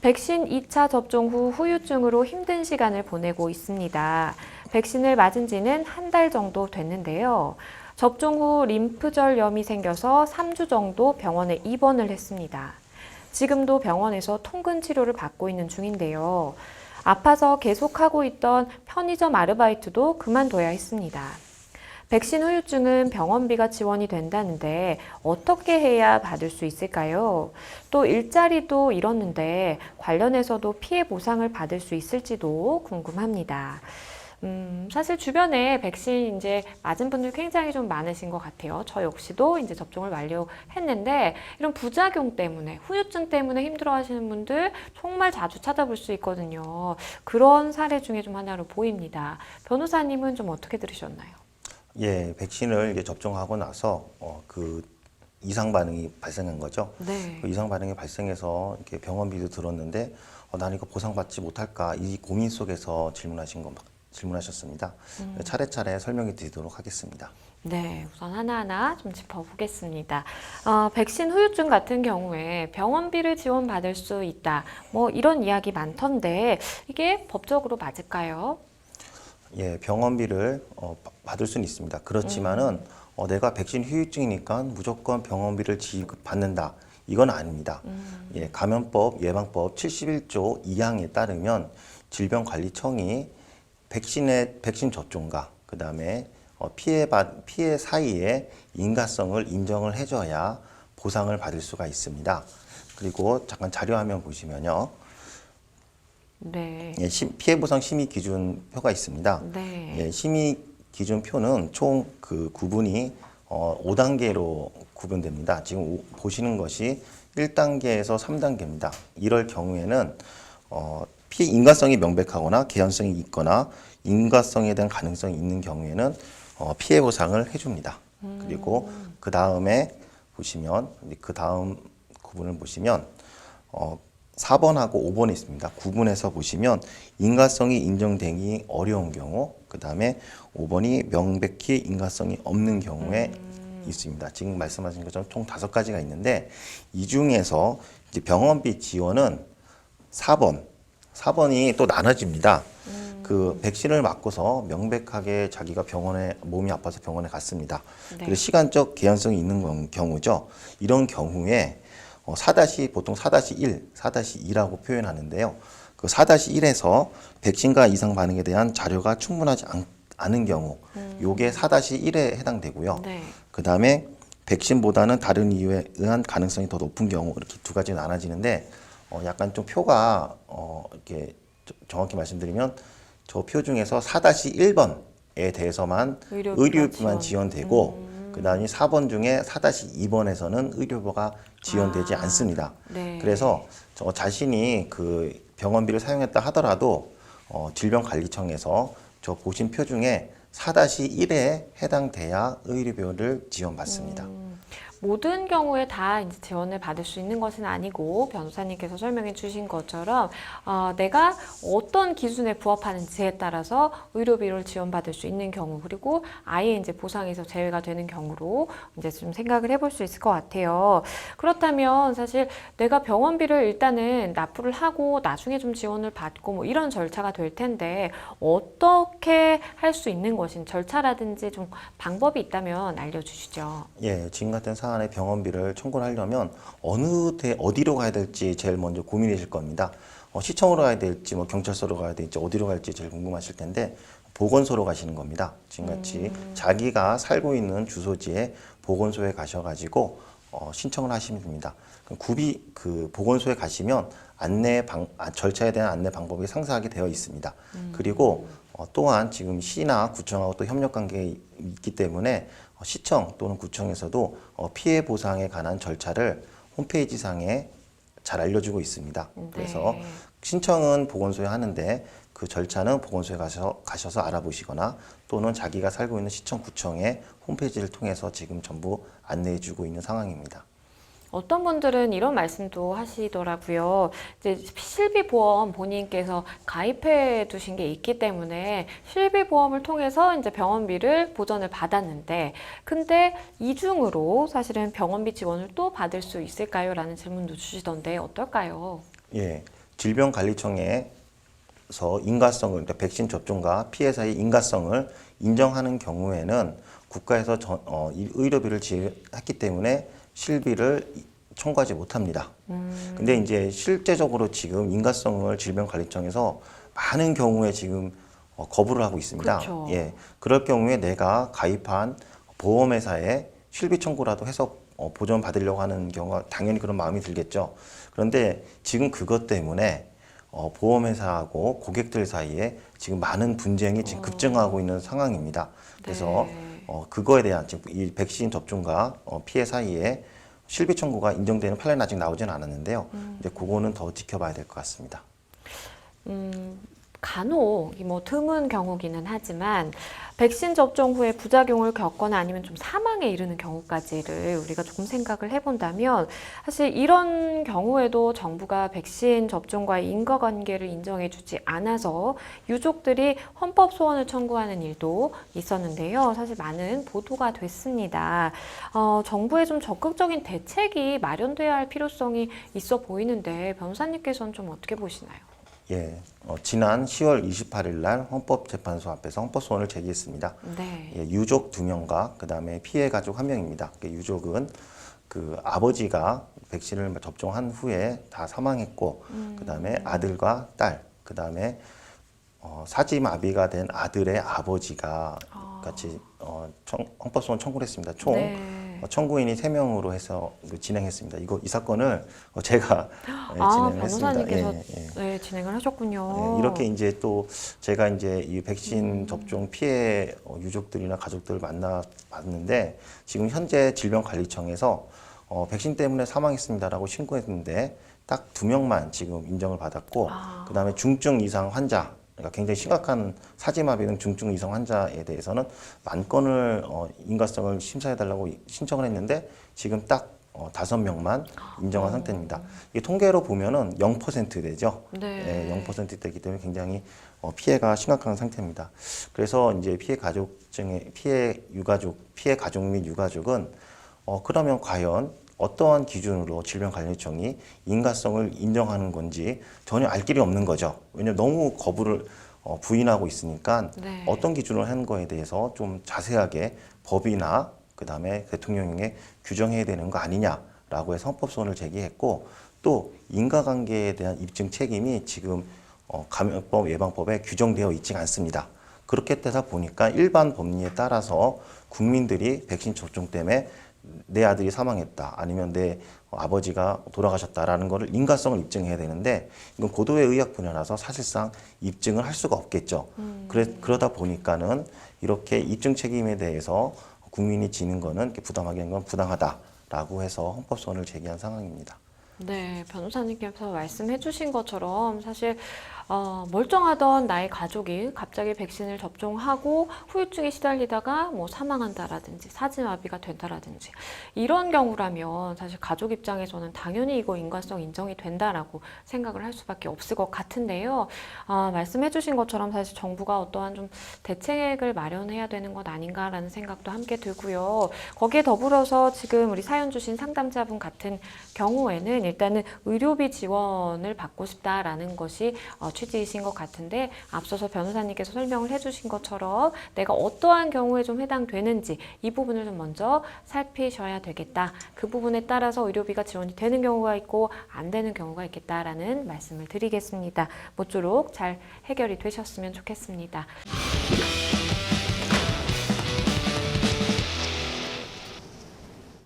백신 2차 접종 후 후유증으로 힘든 시간을 보내고 있습니다. 백신을 맞은 지는 한 달 정도 됐는데요. 접종 후 림프절염이 생겨서 3주 정도 병원에 입원을 했습니다. 지금도 병원에서 통근 치료를 받고 있는 중인데요. 아파서 계속하고 있던 편의점 아르바이트도 그만둬야 했습니다. 백신 후유증은 병원비가 지원이 된다는데 어떻게 해야 받을 수 있을까요? 또 일자리도 잃었는데 관련해서도 피해 보상을 받을 수 있을지도 궁금합니다. 사실 주변에 백신 이제 맞은 분들 굉장히 좀 많으신 것 같아요. 저 역시도 이제 접종을 완료했는데 이런 부작용 때문에, 후유증 때문에 힘들어 하시는 분들 정말 자주 찾아볼 수 있거든요. 그런 사례 중에 좀 하나로 보입니다. 변호사님은 좀 어떻게 들으셨나요? 예, 백신을 이제 접종하고 나서 그 이상 반응이 발생한 거죠. 네. 그 이상 반응이 발생해서 이렇게 병원비도 들었는데 나는 이거 보상받지 못할까 이 고민 속에서 질문하셨습니다. 차례차례 설명해 드리도록 하겠습니다. 네, 우선 하나하나 좀 짚어보겠습니다. 백신 후유증 같은 경우에 병원비를 지원받을 수 있다. 뭐 이런 이야기 많던데 이게 법적으로 맞을까요? 예, 병원비를 받을 수는 있습니다. 그렇지만은 내가 백신 후유증이니까 무조건 병원비를 지급받는다. 이건 아닙니다. 예, 감염법 예방법 71조 2항에 따르면 질병관리청이 백신 접종과 그다음에 피해 사이에 인과성을 인정을 해줘야 보상을 받을 수가 있습니다. 그리고 잠깐 자료화면 보시면요. 네. 예, 피해 보상 심의 기준표가 있습니다. 네. 예, 심의 기준표는 총 그 구분이 5단계로 구분됩니다. 지금 보시는 것이 1단계에서 3단계입니다. 이럴 경우에는 피해 인과성이 명백하거나 개연성이 있거나 인과성에 대한 가능성이 있는 경우에는 피해 보상을 해줍니다. 그리고 그 다음에 보시면 그 다음 구분을 보시면 4번하고 5번이 있습니다. 구분해서 보시면 인과성이 인정되기 어려운 경우, 그 다음에 5번이 명백히 인과성이 없는 경우에 있습니다. 지금 말씀하신 것처럼 총 5가지가 있는데 이 중에서 이제 병원비 지원은 4번이 또 나눠집니다. 그 백신을 맞고서 명백하게 자기가 몸이 아파서 병원에 갔습니다. 네. 그래서 시간적 개연성이 있는 경우죠. 이런 경우에 보통 4-1, 4-2라고 표현하는데요. 그 4-1에서 백신과 이상 반응에 대한 자료가 충분하지 않은 경우, 요게 4-1에 해당되고요. 네. 그 다음에 백신보다는 다른 이유에 의한 가능성이 더 높은 경우, 이렇게 두 가지로 나눠지는데, 약간 좀 표가, 이렇게 정확히 말씀드리면, 저 표 중에서 4-1번에 대해서만 의료비만 지원되고, 그 다음에 4번 중에 4-2번에서는 의료비가 지원되지 않습니다. 네. 그래서 저 자신이 그 병원비를 사용했다 하더라도 질병관리청에서 저 보신 표 중에 4-1에 해당돼야 의료비를 지원받습니다. 모든 경우에 다 이제 지원을 받을 수 있는 것은 아니고 변호사님께서 설명해 주신 것처럼 내가 어떤 기준에 부합하는지에 따라서 의료비를 지원받을 수 있는 경우 그리고 아예 이제 보상에서 제외가 되는 경우로 이제 좀 생각을 해볼 수 있을 것 같아요. 그렇다면 사실 내가 병원비를 일단은 납부를 하고 나중에 좀 지원을 받고 뭐 이런 절차가 될 텐데 어떻게 할 수 있는 것인 절차라든지 좀 방법이 있다면 알려주시죠. 예, 지금 같은 사안의 병원비를 청구를 하려면 어디로 가야 될지 제일 먼저 고민이실 겁니다. 시청으로 가야 될지, 뭐 경찰서로 가야 될지, 어디로 갈지 제일 궁금하실 텐데 보건소로 가시는 겁니다. 지금같이 자기가 살고 있는 주소지에 보건소에 가셔가지고 신청을 하시면 됩니다. 그 보건소에 가시면 절차에 대한 안내 방법이 상세하게 되어 있습니다. 그리고 또한 지금 시나 구청하고 또 협력 관계에 있기 때문에 시청 또는 구청에서도 피해 보상에 관한 절차를 홈페이지 상에 잘 알려주고 있습니다. 그래서 네. 신청은 보건소에 하는데 그 절차는 보건소에 가셔서 알아보시거나 또는 자기가 살고 있는 시청, 구청의 홈페이지를 통해서 지금 전부 안내해주고 있는 상황입니다. 어떤 분들은 이런 말씀도 하시더라고요. 이제 실비보험 본인께서 가입해 두신 게 있기 때문에 실비보험을 통해서 이제 병원비를 보전을 받았는데, 근데 이중으로 사실은 병원비 지원을 또 받을 수 있을까요? 라는 질문도 주시던데 어떨까요? 예, 질병관리청에서 인가성을, 그러니까 백신 접종과 피해 사이 인가성을 인정하는 경우에는 국가에서 이 의료비를 지했기 때문에 실비를 청구하지 못합니다. 근데 이제 실제적으로 지금 인가성을 질병관리청에서 많은 경우에 지금 거부를 하고 있습니다. 그렇죠. 예, 그럴 경우에 내가 가입한 보험회사에 실비 청구라도 해서 보전 받으려고 하는 경우가 당연히 그런 마음이 들겠죠. 그런데 지금 그것 때문에 보험회사하고 고객들 사이에 지금 많은 분쟁이 지금 급증하고 있는 상황입니다. 그래서 네. 그거에 대한 지금 이 백신 접종과 피해 사이에 실비 청구가 인정되는 판례는 아직 나오지는 않았는데요. 이제 그거는 더 지켜봐야 될 것 같습니다. 간혹 뭐 드문 경우기는 하지만 백신 접종 후에 부작용을 겪거나 아니면 좀 사망에 이르는 경우까지를 우리가 조금 생각을 해본다면 사실 이런 경우에도 정부가 백신 접종과의 인과관계를 인정해주지 않아서 유족들이 헌법 소원을 청구하는 일도 있었는데요. 사실 많은 보도가 됐습니다. 정부의 좀 적극적인 대책이 마련돼야 할 필요성이 있어 보이는데 변호사님께서는 좀 어떻게 보시나요? 예, 지난 10월 28일 날 헌법재판소 앞에서 헌법소원을 제기했습니다. 네. 예, 유족 2명과 그 다음에 피해 가족 1명입니다. 유족은 그 아버지가 백신을 접종한 후에 다 사망했고, 그 다음에 아들과 딸, 그 다음에 사지마비가 된 아들의 아버지가 같이 헌법소원 청구를 했습니다. 총 네. 청구인이 3명으로 해서 진행했습니다. 이 사건을 제가 진행을 했습니다. 변호사님께서 예, 예. 네, 진행을 하셨군요. 예, 이렇게 이제 또 제가 이제 이 백신 접종 피해 유족들이나 가족들을 만나봤는데 지금 현재 질병관리청에서 백신 때문에 사망했습니다라고 신고했는데 딱 2명만 지금 인정을 받았고 그다음에 중증 이상 환자 그러니까 굉장히 심각한 사지마비 등 중증 이상 환자에 대해서는 만 건을 인가성을 심사해달라고 신청을 했는데 지금 딱 5명만 인정한 상태입니다. 이게 통계로 보면은 0% 되죠. 네. 예, 0%되기 때문에 굉장히 피해가 심각한 상태입니다. 그래서 이제 피해 가족 및 유가족은 그러면 과연 어떠한 기준으로 질병관리청이 인가성을 인정하는 건지 전혀 알 길이 없는 거죠. 왜냐하면 너무 거부를 부인하고 있으니까 네. 어떤 기준으로 하는 거에 대해서 좀 자세하게 법이나 그다음에 대통령령에 규정해야 되는 거 아니냐라고 해서 헌법소원을 제기했고 또 인과관계에 대한 입증 책임이 지금 감염법 예방법에 규정되어 있지 않습니다. 그렇게 되다 보니까 일반 법리에 따라서 국민들이 백신 접종 때문에 내 아들이 사망했다 아니면 내 아버지가 돌아가셨다라는 거를 인과성을 입증해야 되는데 이건 고도의 의학 분야라서 사실상 입증을 할 수가 없겠죠. 그러다 보니까는 이렇게 입증 책임에 대해서 국민이 지는 거는 부담하게 한 건 부당하다라고 해서 헌법소원을 제기한 상황입니다. 네, 변호사님께서 말씀해 주신 것처럼 사실 멀쩡하던 나의 가족이 갑자기 백신을 접종하고 후유증에 시달리다가 뭐 사망한다라든지 사지마비가 된다라든지 이런 경우라면 사실 가족 입장에서는 당연히 이거 인과성 인정이 된다라고 생각을 할 수밖에 없을 것 같은데요. 말씀해 주신 것처럼 사실 정부가 어떠한 좀 대책을 마련해야 되는 것 아닌가라는 생각도 함께 들고요. 거기에 더불어서 지금 우리 사연 주신 상담자분 같은 경우에는 일단은 의료비 지원을 받고 싶다라는 것이 취지이신 것 같은데 앞서서 변호사님께서 설명을 해주신 것처럼 내가 어떠한 경우에 좀 해당되는지 이 부분을 좀 먼저 살피셔야 되겠다. 그 부분에 따라서 의료비가 지원이 되는 경우가 있고 안 되는 경우가 있겠다라는 말씀을 드리겠습니다. 모쪼록 잘 해결이 되셨으면 좋겠습니다.